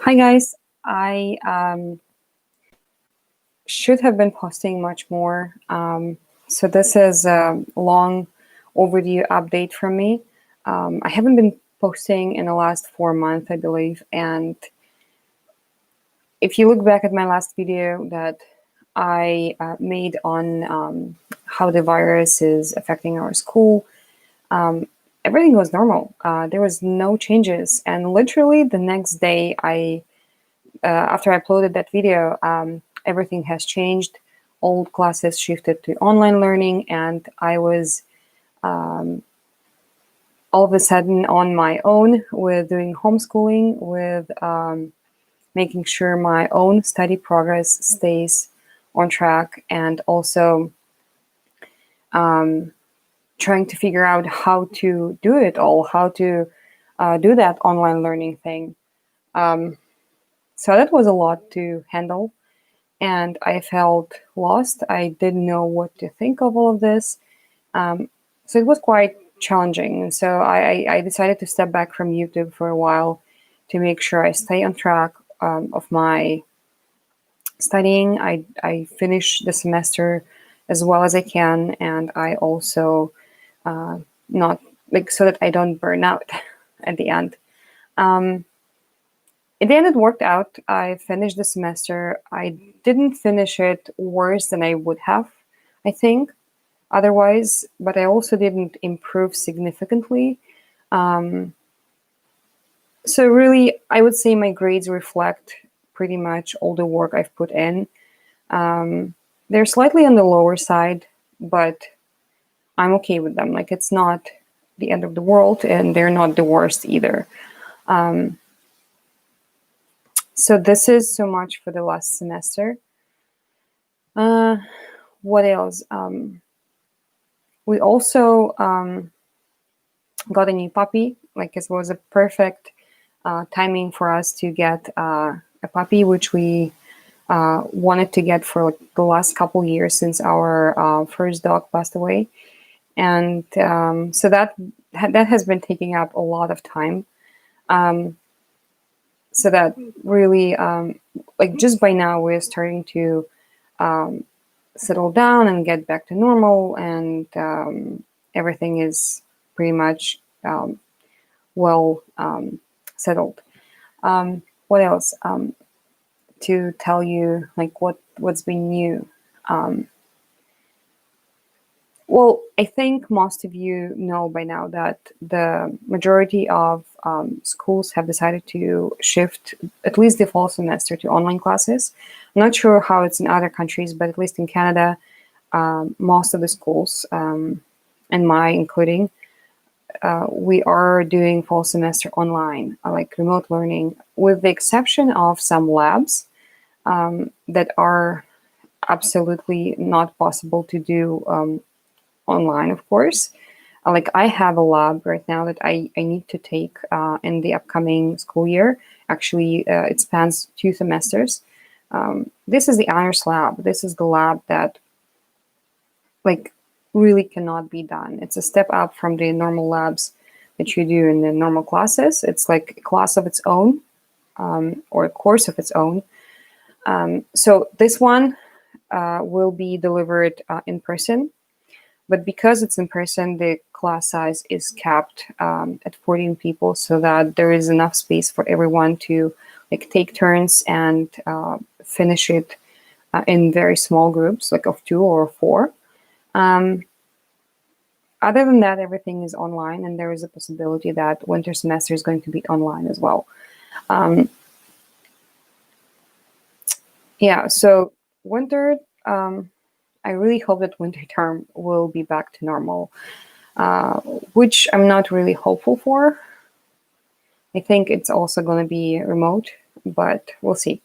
Hi guys, I should have been posting much more. So this is a long overdue update from me. I haven't been posting in the last 4 months, I believe. And if you look back at my last video that I made on how the virus is affecting our school, everything was normal. There was no changes. And literally the next day, after I uploaded that video, everything has changed. All classes shifted to online learning, and I was all of a sudden on my own with doing homeschooling, with making sure my own study progress stays on track, and also trying to figure out how to do it all, how to do that online learning thing. So that was a lot to handle. And I felt lost. I didn't know what to think of all of this. So it was quite challenging. And so I decided to step back from YouTube for a while to make sure I stay on track of my studying. I finish the semester as well as I can, and I also not like so that I don't burn out at the end. In the end, it worked out. I finished the semester. I didn't finish it worse than I would have, I think, otherwise, but I also didn't improve significantly. So really, I would say my grades reflect pretty much all the work I've put in. They're slightly on the lower side, but I'm okay with them. Like, it's not the end of the world, and they're not the worst either. So this is so much for the last semester. What else? We also got a new puppy. Like, it was a perfect timing for us to get a puppy, which we wanted to get for like the last couple years since our first dog passed away. And so that has been taking up a lot of time. So that really, like, just by now, we're starting to settle down and get back to normal, and everything is pretty much well settled. What else to tell you? Like, what's been new? Well, I think most of you know by now that the majority of schools have decided to shift at least the fall semester to online classes. I'm not sure how it's in other countries, but at least in Canada, most of the schools, and my including, we are doing fall semester online, like remote learning, with the exception of some labs that are absolutely not possible to do online, of course. Like, I have a lab right now that I need to take in the upcoming school year. Actually, it spans 2 semesters. This is the honors lab. This is the lab that, like, really cannot be done. It's a step up from the normal labs that you do in the normal classes. It's like a class of its own, or a course of its own. So this one will be delivered in person. But because it's in person, the class size is capped at 14 people, so that there is enough space for everyone to like take turns and finish it in very small groups, like of 2 or 4. Other than that, everything is online, and there is a possibility that winter semester is going to be online as well. Yeah, so winter. I really hope that winter term will be back to normal, which I'm not really hopeful for. I think it's also going to be remote, but we'll see.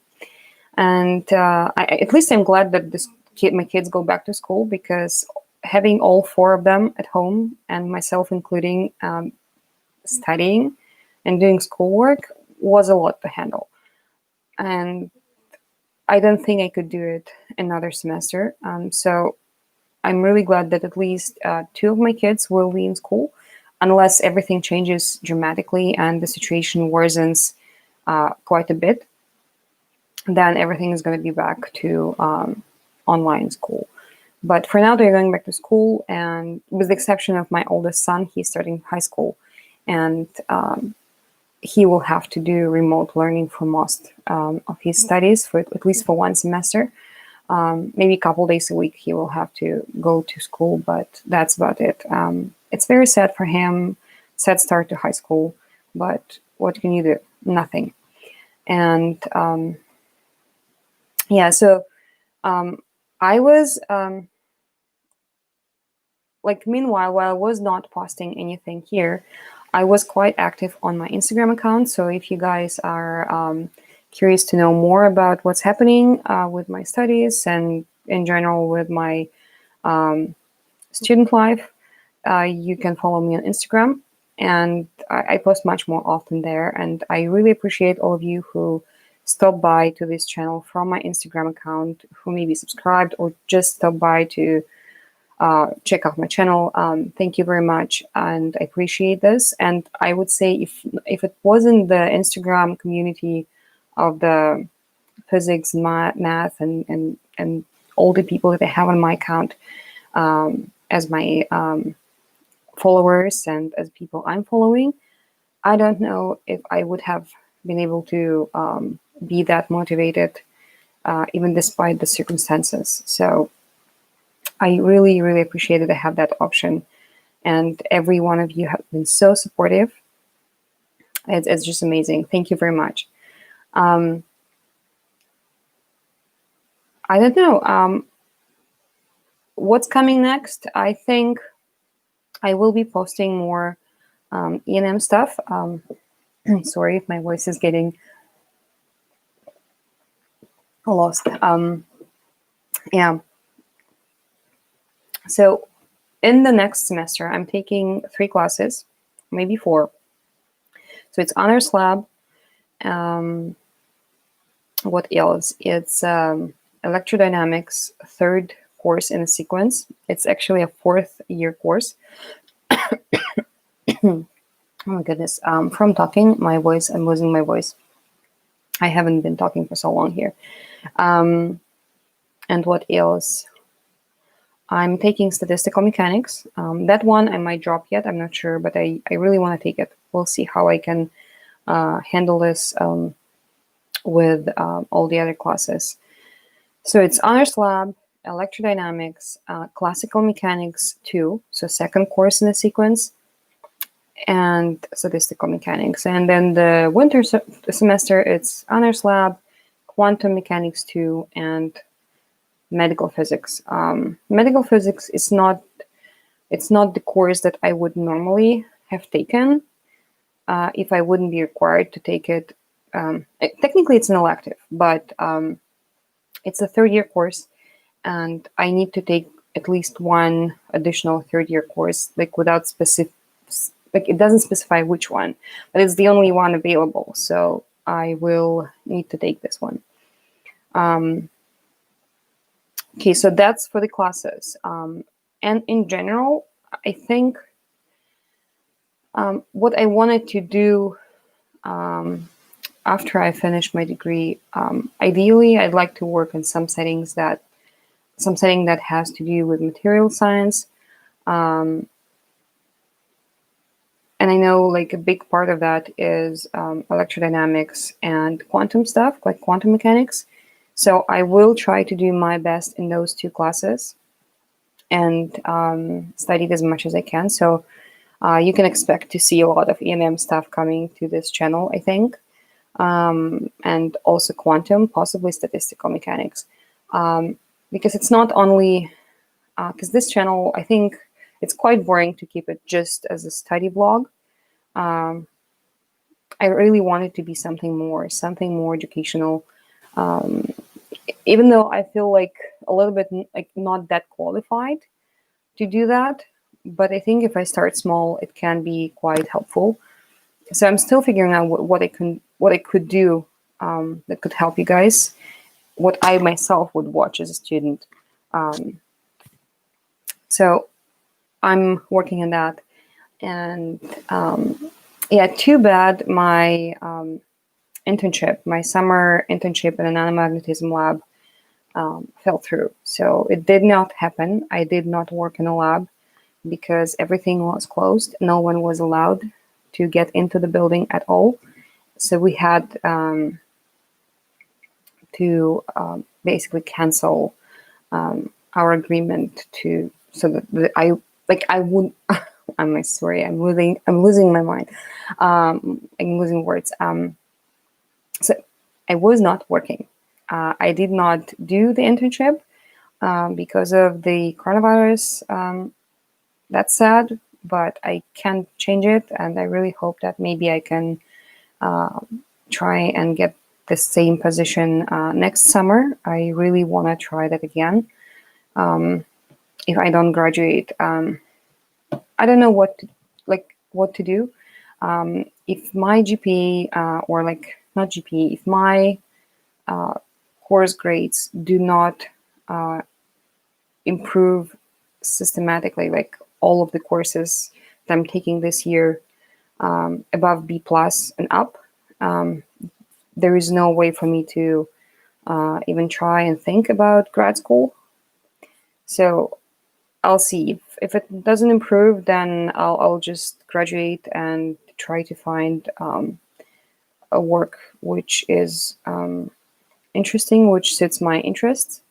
And at least I'm glad that my kids go back to school, because having all 4 of them at home, and myself including, studying and doing schoolwork was a lot to handle. And I don't think I could do it another semester. So I'm really glad that at least 2 of my kids will be in school, unless everything changes dramatically and the situation worsens quite a bit. then everything is going to be back to online school. But for now, they're going back to school, and with the exception of my oldest son, he's starting high school, and he will have to do remote learning for most of his studies, for at least for one semester. Maybe a couple days a week he will have to go to school, but that's about it. It's very sad for him, sad start to high school, but what can you do? Nothing. And yeah, so I was meanwhile, while I was not posting anything here, I was quite active on my Instagram account. So if you guys are curious to know more about what's happening with my studies and in general with my student life, you can follow me on Instagram. And I post much more often there. And I really appreciate all of you who stop by to this channel from my Instagram account, who maybe subscribed or just stop by to check out my channel. Thank you very much, and I appreciate this. And I would say if it wasn't the Instagram community of the physics, math, and all the people that I have on my account as my followers and as people I'm following, I don't know if I would have been able to be that motivated, even despite the circumstances. So I really, really appreciate that I have that option. And every one of you have been so supportive. It's just amazing. Thank you very much. I don't know. What's coming next? I think I will be posting more E&M stuff. Sorry if my voice is getting lost. Yeah. So in the next semester, I'm taking 3 classes, maybe 4. So it's honors lab. What else? It's electrodynamics, 3rd course in a sequence. It's actually a 4th year course. Oh my goodness. From talking, my voice, I'm losing my voice. I haven't been talking for so long here. And what else? I'm taking statistical mechanics. That one I might drop yet. I'm not sure, but I really want to take it. We'll see how I can handle this with all the other classes. So it's honors lab, electrodynamics, classical mechanics 2, so 2nd course in the sequence, and statistical mechanics. And then the winter semester, it's honors lab, quantum mechanics 2, and medical physics. Medical physics is not the course that I would normally have taken if I wouldn't be required to take it. Technically, it's an elective, but it's a 3rd year course, and I need to take at least one additional 3rd year course, without specific, it doesn't specify which one, but it's the only one available. So I will need to take this one. Okay, so that's for the classes. And in general, I think what I wanted to do after I finish my degree, ideally, I'd like to work in some setting that has to do with material science. And I know a big part of that is electrodynamics and quantum stuff, like quantum mechanics. So I will try to do my best in those 2 classes and study it as much as I can. So you can expect to see a lot of E&M stuff coming to this channel, I think. And also quantum, possibly statistical mechanics. Because it's not only, because this channel, I think it's quite boring to keep it just as a study blog. I really want it to be something more educational. Even though I feel a little bit not that qualified to do that, but I think if I start small, it can be quite helpful. So I'm still figuring out what I could do that could help you guys, what I myself would watch as a student. So I'm working on that. And yeah, too bad my internship, my summer internship in a nanomagnetism lab, fell through. So it did not happen. I did not work in a lab because everything was closed. No one was allowed to get into the building at all. So we had to basically cancel our agreement to, so that I would. I'm sorry. I'm losing my mind. I'm losing words. So I was not working. I did not do the internship because of the coronavirus. That's sad, but I can't change it, and I really hope that maybe I can try and get the same position next summer. I really want to try that again. If I don't graduate, I don't know what to do. If my GPA or not GPA, if my course grades do not improve systematically, like all of the courses that I'm taking this year above B plus and up, there is no way for me to even try and think about grad school. So I'll see. If it doesn't improve, then I'll just graduate and try to find a work which is interesting, which suits my interests.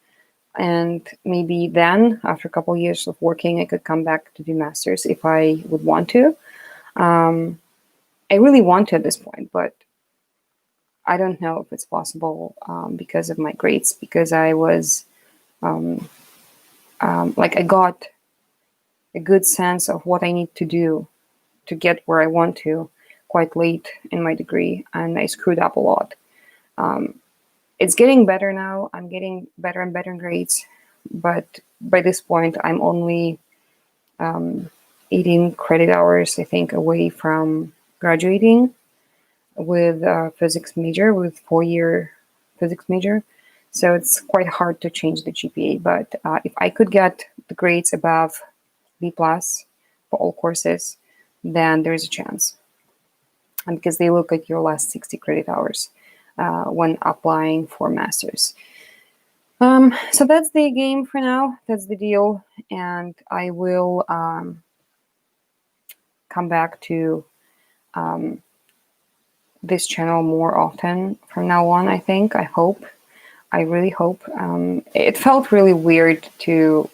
And maybe then, after a couple of years of working, I could come back to do masters if I would want to. I really want to at this point, but I don't know if it's possible because of my grades. Because I was I got a good sense of what I need to do to get where I want to quite late in my degree, and I screwed up a lot. It's getting better now. I'm getting better and better grades, but by this point, I'm only 18 credit hours, I think, away from graduating with a physics major, with 4-year physics major. So it's quite hard to change the GPA. But if I could get the grades above B plus for all courses, then there's a chance. And because they look at your last 60 credit hours when applying for masters. So that's the game for now. That's the deal. And I will come back to this channel more often from now on, I think. I hope. I really hope. It felt really weird to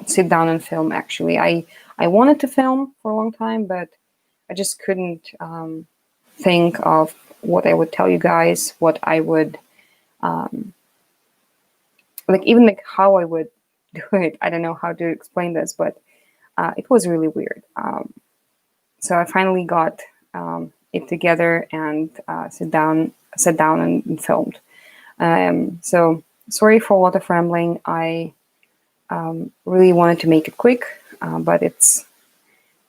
sit down and film, actually. I wanted to film for a long time, but I just couldn't think of what I would tell you guys, what I would, even how I would do it. I don't know how to explain this, but it was really weird. So I finally got it together and sat down and filmed. So sorry for a lot of rambling. I really wanted to make it quick, but it's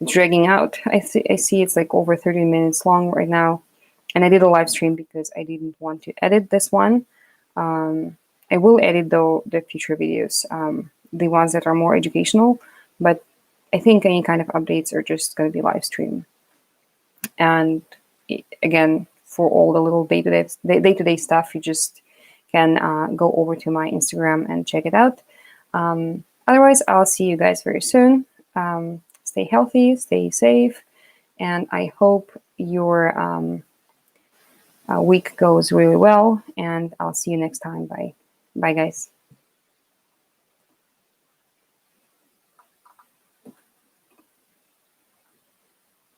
dragging out. I see it's like over 30 minutes long right now. And I did a live stream because I didn't want to edit this one. I will edit, though, the future videos, the ones that are more educational. But I think any kind of updates are just going to be live stream. And again, for all the little day-to-day stuff, you just can go over to my Instagram and check it out. Otherwise, I'll see you guys very soon. Stay healthy, stay safe, and I hope your week goes really well, and I'll see you next time. Bye. Bye, guys.